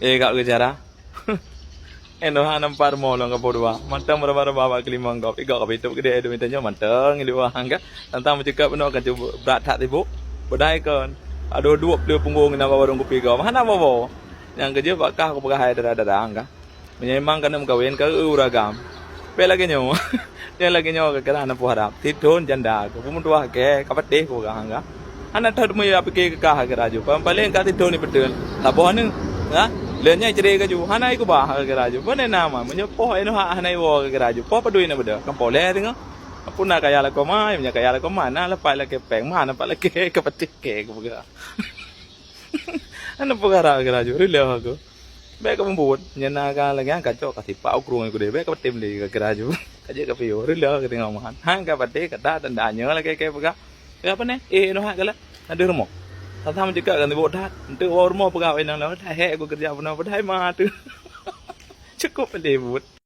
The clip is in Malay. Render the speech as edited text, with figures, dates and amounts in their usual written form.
Kak bicara. Eno hanam par molong ka podwa. Mantang mara-mara bawa kelimang kau. Iga ka bitu gede edu mitanya mantang ilu hangga. Tantang mencekap beno kan coba berat tak tibu. Bedai kan. Aduh dua puluh punggung na warung kopi kau. Mana bawa? Yang kerja bakah aku pakai dada hangga. Menyemang kan kawin ke uragam. Pe lagi nyo. Dia lagi nyo ke kerana pu harap. Tidon janda ko. Pumun tua ke kapat deh ko hangga. Anak thad mo ya pikir ke kah ke raju. Paling ka tidon ni betul. Labo anu. Ha? Lenya cerita ju, hanai ku bah ke raju. Mana nama? Menyepoh eno hanai wo ke raju. Po padui na beda. Kampau le tengok. Apa nak kaya la ko mai, punya kaya la ko mana la pai la ke peng mana pa la ke petik ke ko buka. Ana pugara ke raju. Rilo aku. Be ka membut, nyana ka la gan ka cok ka sipau kruang ku de be ka tim li ke raju. Ka je ka pio rilo ke tengok man. Hang ka petik ka da tanda nyo la ke buka. Ke apa ne? Eno ha ka la. Ada rumah. Tentang juga kan dibuat dah, untuk orang mau pegawai nang lawan, dah hek aku kerja pun apa dah mah tu, cukup pendebut.